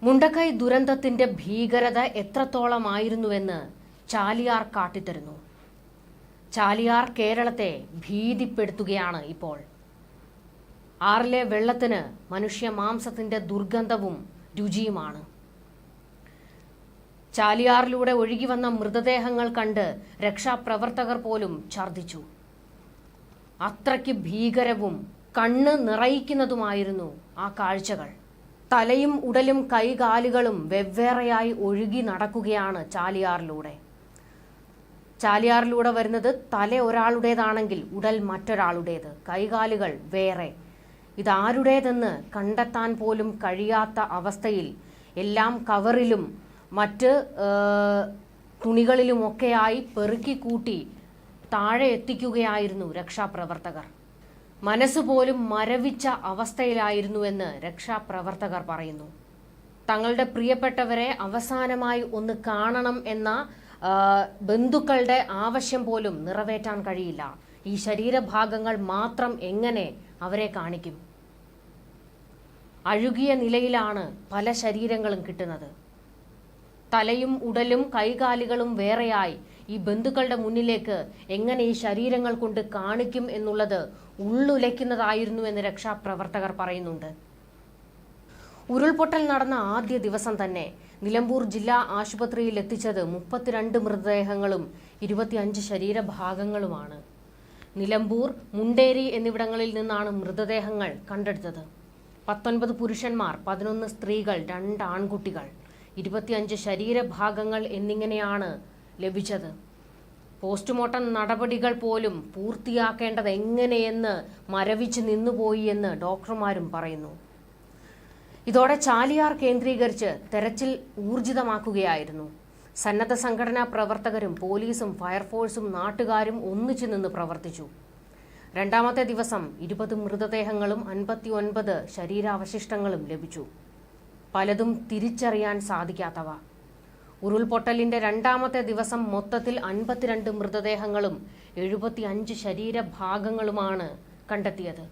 മുണ്ടക്കൈ ദുരന്തത്തിന്റെ ഭീകരത എത്രത്തോളമായിരുന്നുവെന്ന് ചാലിയാർ കാട്ടിത്തരുന്നു. ചാലിയാർ കേരളത്തെ ഭീതിപ്പെടുത്തുകയാണ് ഇപ്പോൾ. ആറിലെ വെള്ളത്തിന് മനുഷ്യ മാംസത്തിന്റെ ദുർഗന്ധവും രുചിയുമാണ്. ചാലിയാറിലൂടെ ഒഴുകി വന്ന മൃതദേഹങ്ങൾ കണ്ട് രക്ഷാപ്രവർത്തകർ പോലും ഛർദ്ദിച്ചു. അത്രയ്ക്ക് ഭീകരവും കണ്ണ് നിറയിക്കുന്നതുമായിരുന്നു ആ കാഴ്ചകൾ. തലയും ഉടലും കൈകാലുകളും വെവ്വേറെയായി ഒഴുകി നടക്കുകയാണ് ചാലിയാറിലൂടെ. ചാലിയാറിലൂടെ വരുന്നത് തല ഒരാളുടേതാണെങ്കിൽ ഉടൽ മറ്റൊരാളുടേത്, കൈകാലുകൾ വേറെ. ഇതാരുടേതെന്ന് കണ്ടെത്താൻ പോലും കഴിയാത്ത അവസ്ഥയിൽ എല്ലാം കവറിലും മറ്റ് തുണികളിലുമൊക്കെയായി പെറുക്കിക്കൂട്ടി താഴെ എത്തിക്കുകയായിരുന്നു രക്ഷാപ്രവർത്തകർ. മനസ്സുപോലും മരവിച്ച അവസ്ഥയിലായിരുന്നുവെന്ന് രക്ഷാപ്രവർത്തകർ പറയുന്നു. തങ്ങളുടെ പ്രിയപ്പെട്ടവരെ അവസാനമായി ഒന്ന് കാണണം എന്ന ബന്ധുക്കളുടെ ആവശ്യം പോലും നിറവേറ്റാൻ കഴിയില്ല. ഈ ശരീരഭാഗങ്ങൾ മാത്രം എങ്ങനെ അവരെ കാണിക്കും? അഴുകിയ നിലയിലാണ് പല ശരീരങ്ങളും കിട്ടുന്നത്. തലയും ഉടലും കൈകാലുകളും വേറെയായി ഈ ബന്ധുക്കളുടെ മുന്നിലേക്ക് എങ്ങനെ ഈ ശരീരങ്ങൾ കൊണ്ട് കാണിക്കും എന്നുള്ളത് ഉള്ളുലയ്ക്കുന്നതായിരുന്നു എന്ന് രക്ഷാപ്രവർത്തകർ പറയുന്നുണ്ട്. ഉരുൾപൊട്ടൽ നടന്ന ആദ്യ ദിവസം തന്നെ നിലമ്പൂർ ജില്ലാ ആശുപത്രിയിൽ എത്തിച്ചത് 32 മൃതദേഹങ്ങളും 25 ശരീരഭാഗങ്ങളുമാണ്. നിലമ്പൂർ, മുണ്ടേരി എന്നിവിടങ്ങളിൽ നിന്നാണ് മൃതദേഹങ്ങൾ കണ്ടെടുത്തത്. 19 പുരുഷന്മാർ, 11 സ്ത്രീകൾ, 2 ആൺകുട്ടികൾ, 25 ശരീരഭാഗങ്ങൾ എന്നിങ്ങനെയാണ് ലഭിച്ചത്. പോസ്റ്റ്മോർട്ടം നടപടികൾ പോലും പൂർത്തിയാക്കേണ്ടത് എങ്ങനെയെന്ന് മരവിച്ച് നിന്നുപോയി എന്ന് ഡോക്ടർമാരും പറയുന്നു. ഇതോടെ ചാലിയാർ കേന്ദ്രീകരിച്ച് തെരച്ചിൽ ഊർജിതമാക്കുകയായിരുന്നു. സന്നദ്ധ സംഘടനാ പ്രവർത്തകരും പോലീസും ഫയർഫോഴ്സും നാട്ടുകാരും ഒന്നിച്ചു നിന്ന് പ്രവർത്തിച്ചു. രണ്ടാമത്തെ ദിവസം 20 മൃതദേഹങ്ങളും 59 ശരീരാവശിഷ്ടങ്ങളും ലഭിച്ചു. പലതും തിരിച്ചറിയാൻ സാധിക്കാത്തവ. ഉരുൾപൊട്ടലിന്റെ രണ്ടാമത്തെ ദിവസം മൊത്തത്തിൽ 52 മൃതദേഹങ്ങളും 75 ശരീരഭാഗങ്ങളുമാണ് കണ്ടെത്തിയത്.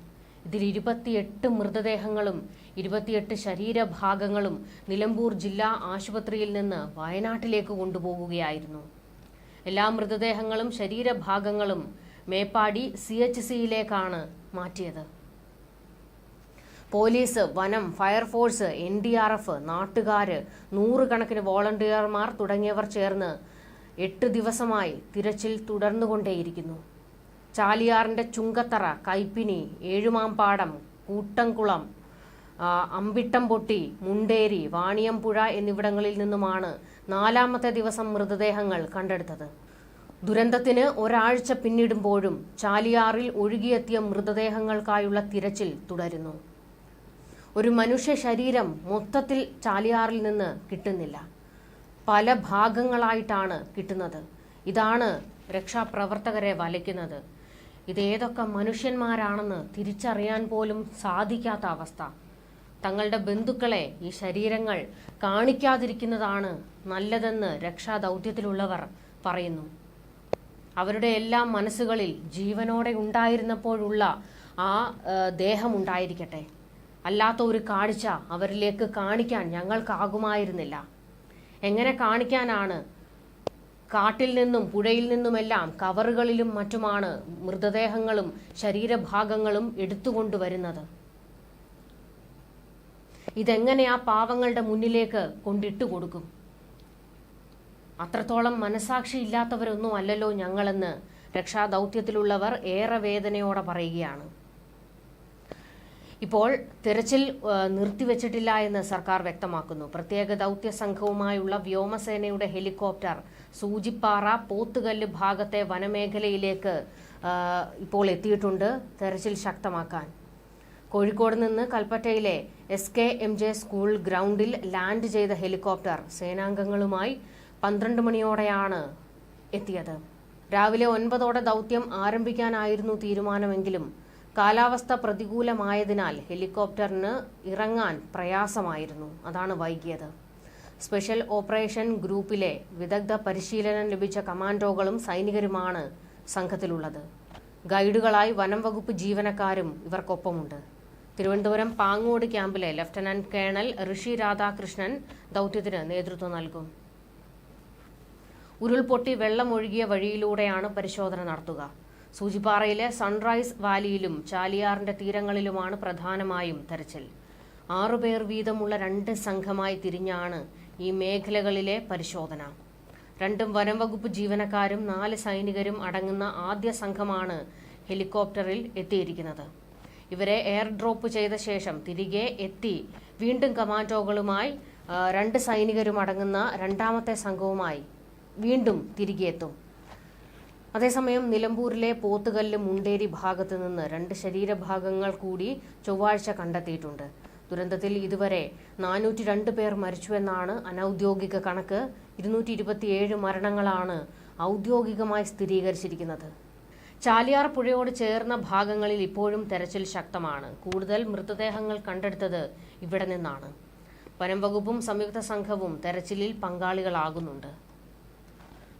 ഇതിൽ 28 മൃതദേഹങ്ങളും 28 ശരീരഭാഗങ്ങളും നിലമ്പൂർ ജില്ലാ ആശുപത്രിയിൽ നിന്ന് വയനാട്ടിലേക്ക് കൊണ്ടുപോകുകയായിരുന്നു. എല്ലാ മൃതദേഹങ്ങളും ശരീരഭാഗങ്ങളും മേപ്പാടി CHCയിലേക്കാണ് മാറ്റിയത്. പോലീസ്, വനം, ഫയർഫോഴ്സ്, NDRF, നാട്ടുകാര്, 100 കണക്കിന് വോളണ്ടിയർമാർ തുടങ്ങിയവർ ചേർന്ന് 8 ദിവസമായി തിരച്ചിൽ തുടർന്നുകൊണ്ടേയിരിക്കുന്നു. ചാലിയാറിന്റെ ചുങ്കത്തറ, കൈപ്പിനി, ഏഴുമാമ്പാടം, കൂട്ടംകുളം, അമ്പിട്ടംപൊട്ടി, മുണ്ടേരി, വാണിയംപുഴ എന്നിവിടങ്ങളിൽ നിന്നുമാണ് 4ാമത്തെ ദിവസം മൃതദേഹങ്ങൾ കണ്ടെടുത്തത്. ദുരന്തത്തിന് ഒരാഴ്ച പിന്നിടുമ്പോഴും ചാലിയാറിൽ ഒഴുകിയെത്തിയ മൃതദേഹങ്ങൾക്കായുള്ള തിരച്ചിൽ തുടരുന്നു. ഒരു മനുഷ്യ ശരീരം മൊത്തത്തിൽ ചാലിയാറിൽ നിന്ന് കിട്ടുന്നില്ല. പല ഭാഗങ്ങളായിട്ടാണ് കിട്ടുന്നത്. ഇതാണ് രക്ഷാപ്രവർത്തകരെ വലയ്ക്കുന്നത്. ഇതേതൊക്കെ മനുഷ്യന്മാരാണെന്ന് തിരിച്ചറിയാൻ പോലും സാധിക്കാത്ത അവസ്ഥ. തങ്ങളുടെ ബന്ധുക്കളെ ഈ ശരീരങ്ങൾ കാണിക്കാതിരിക്കുന്നതാണ് നല്ലതെന്ന് രക്ഷാദൗത്യത്തിലുള്ളവർ പറയുന്നു. അവരുടെ എല്ലാ മനസ്സുകളിൽ ജീവനോടെ ഉണ്ടായിരുന്നപ്പോഴുള്ള ആ ദേഹമുണ്ടായിരിക്കട്ടെ. അല്ലാത്ത ഒരു കാഴ്ച അവരിലേക്ക് കാണിക്കാൻ ഞങ്ങൾക്കാകുമായിരുന്നില്ല. എങ്ങനെ കാണിക്കാനാണ്? കാട്ടിൽ നിന്നും പുഴയിൽ നിന്നുമെല്ലാം കവറുകളിലും മറ്റുമാണ് മൃതദേഹങ്ങളും ശരീരഭാഗങ്ങളും എടുത്തുകൊണ്ടുവരുന്നത്. ഇതെങ്ങനെ ആ പാവങ്ങളുടെ മുന്നിലേക്ക് കൊണ്ടിട്ടു കൊടുക്കും? അത്രത്തോളം മനസാക്ഷി ഇല്ലാത്തവരൊന്നും അല്ലല്ലോ ഞങ്ങളെന്ന് രക്ഷാദൗത്യത്തിലുള്ളവർ ഏറെ വേദനയോടെ പറയുകയാണ്. ഇപ്പോൾ തിരച്ചിൽ നിർത്തിവെച്ചിട്ടില്ല എന്ന് സർക്കാർ വ്യക്തമാക്കുന്നു. പ്രത്യേക ദൗത്യ സംഘവുമായുള്ള വ്യോമസേനയുടെ ഹെലികോപ്റ്റർ സൂചിപ്പാറ, പോത്തുകല്ല് ഭാഗത്തെ വനമേഖലയിലേക്ക് ഇപ്പോൾ എത്തിയിട്ടുണ്ട് തെരച്ചിൽ ശക്തമാക്കാൻ. കോഴിക്കോട് നിന്ന് കൽപ്പറ്റയിലെ SKMJ സ്കൂൾ ഗ്രൗണ്ടിൽ ലാൻഡ് ചെയ്ത ഹെലികോപ്റ്റർ സേനാംഗങ്ങളുമായി 12 മണിയോടെയാണ് എത്തിയത്. രാവിലെ 9ഓടെ ദൗത്യം ആരംഭിക്കാനായിരുന്നു തീരുമാനമെങ്കിലും കാലാവസ്ഥ പ്രതികൂലമായതിനാൽ ഹെലികോപ്റ്ററിന് ഇറങ്ങാൻ പ്രയാസമായിരുന്നു. അതാണ് വൈകിയത്. സ്പെഷ്യൽ ഓപ്പറേഷൻ ഗ്രൂപ്പിലെ വിദഗ്ധ പരിശീലനം ലഭിച്ച കമാൻഡോകളും സൈനികരുമാണ് സംഘത്തിലുള്ളത്. ഗൈഡുകളായി വനം വകുപ്പ് ജീവനക്കാരും ഇവർക്കൊപ്പമുണ്ട്. തിരുവനന്തപുരം പാങ്ങോട് ക്യാമ്പിലെ ലഫ്റ്റനന്റ് കേണൽ ഋഷി രാധാകൃഷ്ണൻ ദൌത്യത്തിന് നേതൃത്വം നൽകും. ഉരുൾപൊട്ടി വെള്ളമൊഴുകിയ വഴിയിലൂടെയാണ് പരിശോധന നടത്തുക. സൂചിപ്പാറയിലെ സൺറൈസ് വാലിയിലും ചാലിയാറിന്റെ തീരങ്ങളിലുമാണ് പ്രധാനമായും തെരച്ചിൽ. 6 പേർ വീതമുള്ള 2 സംഘമായി തിരിഞ്ഞാണ് ഈ മേഖലകളിലെ പരിശോധന. 2 വനം വകുപ്പ് ജീവനക്കാരും 4 സൈനികരും അടങ്ങുന്ന ആദ്യ സംഘമാണ് ഹെലികോപ്റ്ററിൽ എത്തിയിരിക്കുന്നത്. ഇവരെ എയർ ഡ്രോപ്പ് ചെയ്ത ശേഷം തിരികെ എത്തി വീണ്ടും കമാൻഡോകളുമായി 2 സൈനികരും അടങ്ങുന്ന രണ്ടാമത്തെ സംഘവുമായി വീണ്ടും തിരികെ എത്തും. അതേസമയം നിലമ്പൂരിലെ പോത്തുകല്ല് മുണ്ടേരി ഭാഗത്തു നിന്ന് 2 ശരീരഭാഗങ്ങൾ കൂടി ചൊവ്വാഴ്ച കണ്ടെത്തിയിട്ടുണ്ട്. ദുരന്തത്തിൽ ഇതുവരെ 402 പേർ മരിച്ചുവെന്നാണ് അനൌദ്യോഗിക കണക്ക്. 227 മരണങ്ങളാണ് ഔദ്യോഗികമായി സ്ഥിരീകരിച്ചിരിക്കുന്നത്. ചാലിയാർ പുഴയോട് ചേർന്ന ഭാഗങ്ങളിൽ ഇപ്പോഴും തെരച്ചിൽ ശക്തമാണ്. കൂടുതൽ മൃതദേഹങ്ങൾ കണ്ടെടുത്തത് ഇവിടെ നിന്നാണ്. വനം വകുപ്പും സംയുക്ത സംഘവും തെരച്ചിലിൽ പങ്കാളികളാകുന്നുണ്ട്.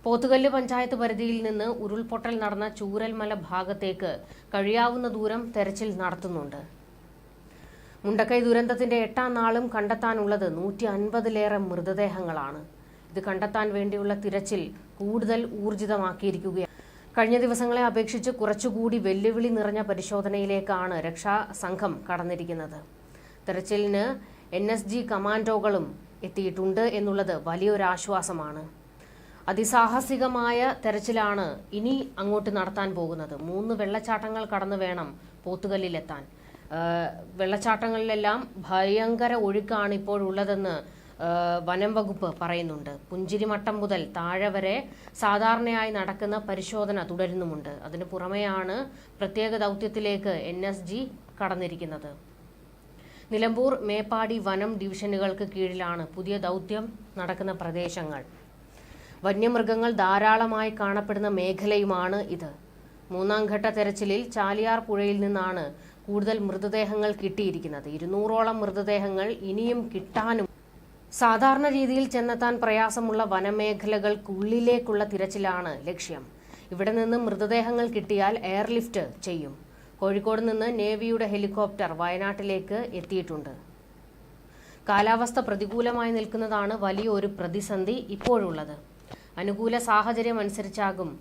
പോത്തുകല്ല് പഞ്ചായത്ത് പരിധിയിൽ നിന്ന് ഉരുൾപൊട്ടൽ നടന്ന ചൂരൽമല ഭാഗത്തേക്ക് കഴിയാവുന്ന ദൂരം തെരച്ചിൽ നടത്തുന്നുണ്ട്. മുണ്ടക്കൈ ദുരന്തത്തിന്റെ 8ാം നാളും കണ്ടെത്താനുള്ളത് 150ലേറെ മൃതദേഹങ്ങളാണ്. ഇത് കണ്ടെത്താൻ വേണ്ടിയുള്ള തിരച്ചിൽ കൂടുതൽ ഊർജിതമാക്കിയിരിക്കുകയാണ്. കഴിഞ്ഞ ദിവസങ്ങളെ അപേക്ഷിച്ച് കുറച്ചുകൂടി വെല്ലുവിളി നിറഞ്ഞ പരിശോധനയിലേക്കാണ് രക്ഷാ സംഘം കടന്നിരിക്കുന്നത്. തെരച്ചിലിന് NSG കമാൻഡോകളും എത്തിയിട്ടുണ്ട് എന്നുള്ളത് വലിയൊരാശ്വാസമാണ്. അതിസാഹസികമായ തെരച്ചിലാണ് ഇനി അങ്ങോട്ട് നടത്താൻ പോകുന്നത്. 3 വെള്ളച്ചാട്ടങ്ങൾ കടന്നു വേണം പോത്തുകല്ലിലെത്താൻ. വെള്ളച്ചാട്ടങ്ങളിലെല്ലാം ഭയങ്കര ഒഴുക്കാണ് ഇപ്പോഴുള്ളതെന്ന് വനം വകുപ്പ് പറയുന്നുണ്ട്. പുഞ്ചിരിമട്ടം മുതൽ താഴെ വരെ സാധാരണയായി നടക്കുന്ന പരിശോധന തുടരുന്നുമുണ്ട്. അതിനു പുറമെയാണ് പ്രത്യേക ദൌത്യത്തിലേക്ക് NSG കടന്നിരിക്കുന്നത്. നിലമ്പൂർ, മേപ്പാടി വനം ഡിവിഷനുകൾക്ക് കീഴിലാണ് പുതിയ ദൌത്യം നടക്കുന്ന പ്രദേശങ്ങൾ. വന്യമൃഗങ്ങൾ ധാരാളമായി കാണപ്പെടുന്ന മേഖലയുമാണ് ഇത്. 3ാം ഘട്ട തെരച്ചിലിൽ ചാലിയാർ പുഴയിൽ നിന്നാണ് കൂടുതൽ മൃതദേഹങ്ങൾ കിട്ടിയിരിക്കുന്നത്. 200ഓളം മൃതദേഹങ്ങൾ ഇനിയും കിട്ടാനും. സാധാരണ രീതിയിൽ ചെന്നെത്താൻ പ്രയാസമുള്ള വനമേഖലകൾക്കുള്ളിലേക്കുള്ള തിരച്ചിലാണ് ലക്ഷ്യം. ഇവിടെ നിന്ന് മൃതദേഹങ്ങൾ കിട്ടിയാൽ എയർലിഫ്റ്റ് ചെയ്യും. കോഴിക്കോട് നിന്ന് നേവിയുടെ ഹെലികോപ്റ്റർ വയനാട്ടിലേക്ക് എത്തിയിട്ടുണ്ട്. കാലാവസ്ഥ പ്രതികൂലമായി നിൽക്കുന്നതാണ് വലിയൊരു പ്രതിസന്ധി ഇപ്പോഴുള്ളത്. അനുകൂല സാഹചര്യം അനുസരിച്ചാകും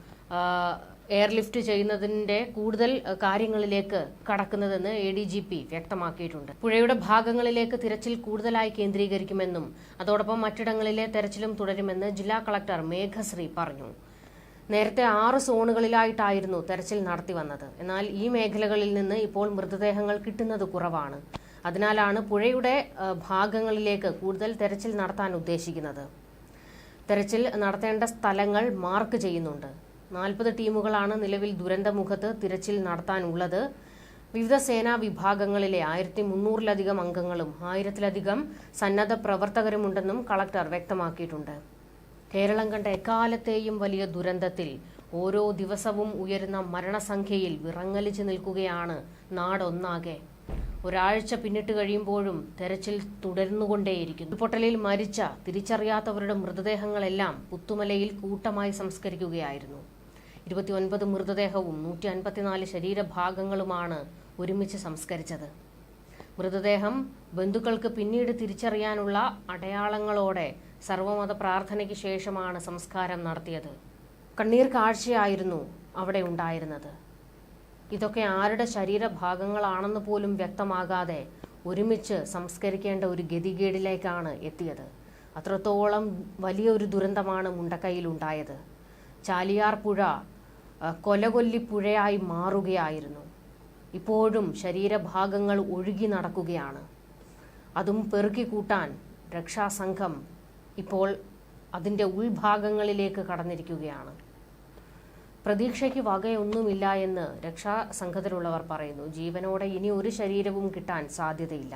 എയർലിഫ്റ്റ് ചെയ്യുന്നതിന്റെ കൂടുതൽ കാര്യങ്ങളിലേക്ക് കടക്കുന്നതെന്ന് ADGP വ്യക്തമാക്കിയിട്ടുണ്ട്. പുഴയുടെ ഭാഗങ്ങളിലേക്ക് തിരച്ചിൽ കൂടുതലായി കേന്ദ്രീകരിക്കുമെന്നും അതോടൊപ്പം മറ്റിടങ്ങളിലെ തെരച്ചിലും തുടരുമെന്ന് ജില്ലാ കളക്ടർ മേഘശ്രീ പറഞ്ഞു. നേരത്തെ 6 സോണുകളിലായിട്ടായിരുന്നു തെരച്ചിൽ നടത്തി വന്നത്. എന്നാൽ ഈ മേഖലകളിൽ നിന്ന് ഇപ്പോൾ മൃതദേഹങ്ങൾ കിട്ടുന്നത് കുറവാണ്. അതിനാലാണ് പുഴയുടെ ഭാഗങ്ങളിലേക്ക് കൂടുതൽ തെരച്ചിൽ നടത്താൻ ഉദ്ദേശിക്കുന്നത്. തെരച്ചിൽ നടത്തേണ്ട സ്ഥലങ്ങൾ മാർക്ക് ചെയ്യുന്നുണ്ട്. 40 ടീമുകളാണ് നിലവിൽ ദുരന്തമുഖത്ത് തിരച്ചിൽ നടത്താനുള്ളത്. വിവിധ സേനാ വിഭാഗങ്ങളിലെ 1300-ലധികം അംഗങ്ങളും 1000-ലധികം സന്നദ്ധ പ്രവർത്തകരുമുണ്ടെന്നും കളക്ടർ വ്യക്തമാക്കിയിട്ടുണ്ട്. കേരളം കണ്ട എക്കാലത്തെയും വലിയ ദുരന്തത്തിൽ ഓരോ ദിവസവും ഉയരുന്ന മരണസംഖ്യയിൽ വിറങ്ങലിച്ചു നിൽക്കുകയാണ് നാടൊന്നാകെ. ഒരാഴ്ച പിന്നിട്ട് കഴിയുമ്പോഴും തെരച്ചിൽ തുടർന്നുകൊണ്ടേയിരിക്കുന്നു. ഉരുൾപൊട്ടലിൽ മരിച്ച തിരിച്ചറിയാത്തവരുടെ മൃതദേഹങ്ങളെല്ലാം പുത്തുമലയിൽ കൂട്ടമായി സംസ്കരിക്കുകയായിരുന്നു. 29 മൃതദേഹവും 154 ശരീരഭാഗങ്ങളുമാണ് ഒരുമിച്ച് സംസ്കരിച്ചത്. മൃതദേഹം ബന്ധുക്കൾക്ക് പിന്നീട് തിരിച്ചറിയാനുള്ള അടയാളങ്ങളോടെ സർവമത പ്രാർത്ഥനയ്ക്ക് ശേഷമാണ് സംസ്കാരം നടത്തിയത്. കണ്ണീർ കാഴ്ചയായിരുന്നു അവിടെ ഉണ്ടായിരുന്നത്. ഇതൊക്കെ ആരുടെ ശരീരഭാഗങ്ങളാണെന്ന് പോലും വ്യക്തമാകാതെ ഒരുമിച്ച് സംസ്കരിക്കേണ്ട ഒരു ഗതികേടിലേക്കാണ് എത്തിയത്. അത്രത്തോളം വലിയൊരു ദുരന്തമാണ് മുണ്ടക്കൈയിലുണ്ടായത്. ചാലിയാർ പുഴ കൊലകൊല്ലിപ്പുഴയായി മാറുകയായിരുന്നു. ഇപ്പോഴും ശരീരഭാഗങ്ങൾ ഒഴുകി നടക്കുകയാണ്. അതും പെറുക്കി കൂട്ടാൻ രക്ഷാസംഘം ഇപ്പോൾ അതിൻ്റെ ഉൾഭാഗങ്ങളിലേക്ക് കടന്നിരിക്കുകയാണ്. പ്രതീക്ഷയ്ക്ക് വകയൊന്നുമില്ല എന്ന് രക്ഷാസംഘത്തിലുള്ളവർ പറയുന്നു. ജീവനോടെ ഇനി ഒരു ശരീരവും കിട്ടാൻ സാധ്യതയില്ല.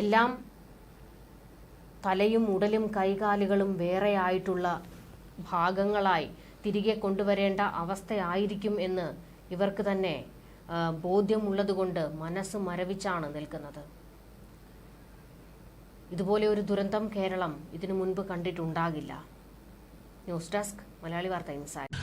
എല്ലാം തലയും ഉടലും കൈകാലുകളും വേറെയായിട്ടുള്ള ഭാഗങ്ങളായി തിരികെ കൊണ്ടുവരേണ്ട അവസ്ഥയായിരിക്കും എന്ന് ഇവർക്ക് തന്നെ ബോധ്യമുള്ളതുകൊണ്ട് മനസ്സ് മരവിച്ചാണ് നിൽക്കുന്നത്. ഇതുപോലെ ഒരു ദുരന്തം കേരളം ഇതിനു മുൻപ് കണ്ടിട്ടുണ്ടാകില്ല. ന്യൂസ് ഡെസ്ക്, മലയാളി വാർത്ത ഇൻസൈഡ്.